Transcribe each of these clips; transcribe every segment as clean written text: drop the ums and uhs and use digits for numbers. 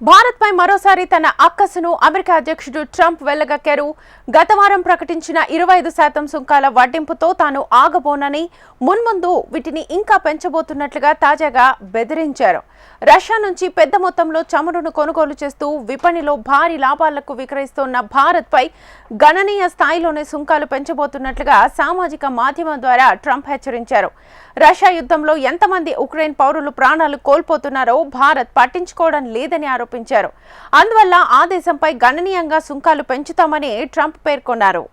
భారత్ పై మరోసారి తన అక్కసును అమెరికా అధ్యక్షుడు ట్రంప్ వెళ్లగక్కారు. గత వారం ప్రకటించిన 25% సుంకాల వడ్డింపుతో తాను ఆగబోనని, మున్ముందు వీటిని ఇంకా పెంచబోతున్నట్లుగా తాజాగా బెదిరించారు. రష్యా నుంచి పెద్ద మొత్తంలో చమురును కొనుగోలు చేస్తూ విపణిలో భారీ లాభాలకు విక్రయిస్తున్న భారత్ పై గణనీయ స్థాయిలోనే సుంకాలు పెంచబోతున్నట్లుగా సామాజిక మాధ్యమం ద్వారా ట్రంప్ హెచ్చరించారు. రష్యా యుద్ధంలో ఎంతమంది ఉక్రెయిన్ పౌరులు ప్రాణాలు కోల్పోతున్నారో భారత్ పట్టించుకోవడం లేదని ఆరోపించారు. అందువల్ల ఆ దేశంపై గణనీయంగా సుంకాలు పెంచుతామని ట్రంప్ పేర్కొన్నారు.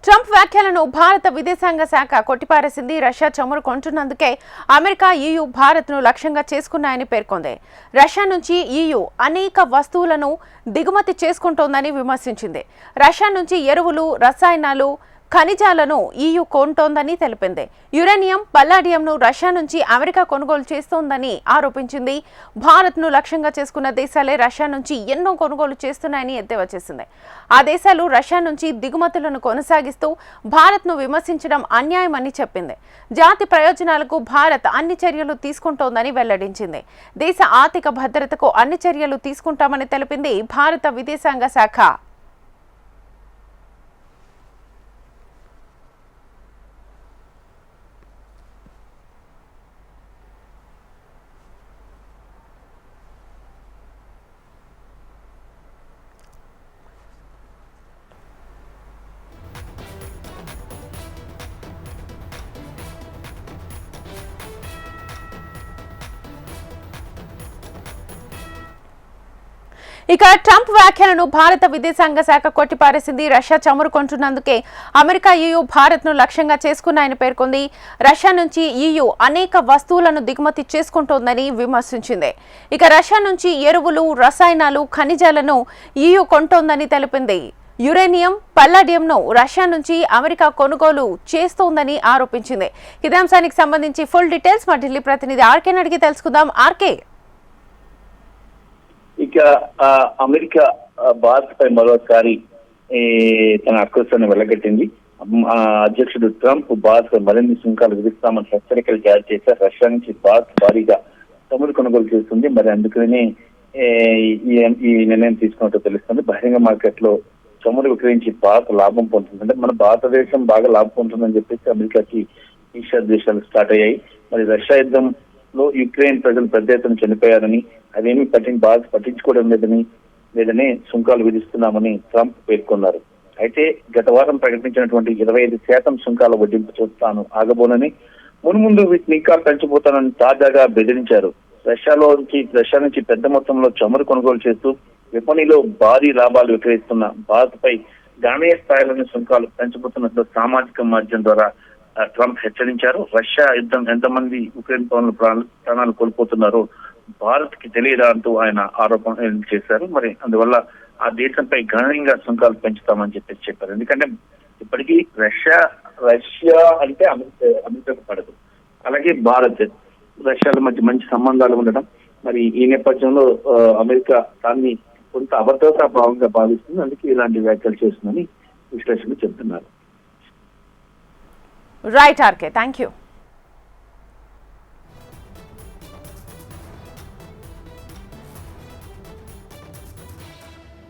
ట్రంప్ వ్యాఖ్యలను భారత విదేశాంగ శాఖ కొట్టిపారేసింది. రష్యా చమురు కొంటున్నందుకే అమెరికా, EU భారత్ను లక్ష్యంగా చేసుకున్నాయని పేర్కొంది. రష్యా నుంచి EU అనేక వస్తువులను దిగుమతి చేసుకుంటోందని విమర్శించింది. రష్యా నుంచి ఎరువులు, రసాయనాలు, ఖనిజాలను EU కొంటోందని తెలిపింది. యురేనియం, పల్లాడియంను రష్యా నుంచి అమెరికా కొనుగోలు చేస్తోందని ఆరోపించింది. భారత్ను లక్ష్యంగా చేసుకున్న దేశాలే రష్యా నుంచి ఎన్నో కొనుగోలు చేస్తున్నాయని ఎద్దేవా చేసింది. ఆ దేశాలు రష్యా నుంచి దిగుమతులను కొనసాగిస్తూ భారత్ను విమర్శించడం అన్యాయమని చెప్పింది. జాతి ప్రయోజనాలకు భారత్ అన్ని చర్యలు తీసుకుంటోందని వెల్లడించింది. దేశ ఆర్థిక భద్రతకు అన్ని చర్యలు తీసుకుంటామని తెలిపింది భారత విదేశాంగ శాఖ. ఇక ట్రంప్ వ్యాఖ్యలను భారత విదేశాంగ శాఖ కొట్టిపారేసింది. రష్యా చమురు కొంటున్నందుకే అమెరికా, EU భారత్ను లక్ష్యంగా చేసుకున్నాయని పేర్కొంది. రష్యా నుంచి EU అనేక వస్తువులను దిగుమతి చేసుకుంటోందని విమర్శించింది. ఇక రష్యా నుంచి ఎరువులు, రసాయనాలు, ఖనిజాలను EU కొంటోందని తెలిపింది. యురేనియం, పల్లాడియంను రష్యా నుంచి అమెరికా కొనుగోలు చేస్తోందని ఆరోపించింది. ఇదే అంశానికి సంబంధించి ఫుల్ డీటెయిల్స్ మా ఢిల్లీ ప్రతినిధి ఆర్కేని అడిగి తెలుసుకుందాం. ఆర్కే, ఇక అమెరికా భారత్ పై మరోసారి తన అక్కసాన్ని వెళ్లగట్టింది. అధ్యక్షుడు ట్రంప్ భారత్ పై మరిన్ని సుంకాలు విధిస్తామని హెచ్చరికలు జారీ చేశారు. రష్యా నుంచి భారత్ భారీగా చమురు కొనుగోలు చేస్తుంది. మరి అందుకనే ఈ నిర్ణయం తీసుకున్నట్టు తెలుస్తుంది. బహిరంగ మార్కెట్ లో చమురు విక్రయించి భారత్ లాభం పొందుతుంది. అంటే మన భారతదేశం బాగా లాభం పొందుతుందని చెప్పేసి అమెరికాకి ఈషా ద్వేషాలు స్టార్ట్ అయ్యాయి. మరి రష్యా యుద్ధంలో యుక్రెయిన్ ప్రజలు పెద్ద ఎత్తున చనిపోయారని, అదేమీ భారత్ పట్టించుకోవడం లేదని సుంకాలు విధిస్తున్నామని ట్రంప్ పేర్కొన్నారు. అయితే గత వారం ప్రకటించినటువంటి 25% సుంకాల వడ్డింపు తాను ఆగబోనని, మున్ముందు వీటిని ఇంకా పెంచబోతానని తాజాగా బెదిరించారు. రష్యా నుంచి పెద్ద మొత్తంలో చమురు కొనుగోలు చేస్తూ విపణిలో భారీ లాభాలు విక్రయిస్తున్న భారత్ పై గణనీయ స్థాయిలోని సుంకాలు పెంచబోతున్నట్లు సామాజిక మాధ్యమం ద్వారా ట్రంప్ హెచ్చరించారు. రష్యా యుద్ధం ఎంతమంది ఉక్రెయిన్ పౌరులు ప్రాణాలు కోల్పోతున్నారో భారత్ కి తెలియదా అంటూ ఆయన ఆరోపణలు చేశారు. మరి అందువల్ల ఆ దేశంపై గణనీయంగా సుంకాలు పెంచుతామని చెప్పారు. ఎందుకంటే ఇప్పటికీ రష్యా అంటే అమెరికాకు పడదు. అలాగే భారత్, రష్యాల మధ్య మంచి సంబంధాలు ఉండడం, మరి ఈ నేపథ్యంలో అమెరికా దాన్ని కొంత అభద్రతా భావంగా భావిస్తుంది. అందుకే ఇలాంటి వ్యాఖ్యలు చేస్తుందని విశ్లేషకులు చెబుతున్నారు. Right RK, thank you.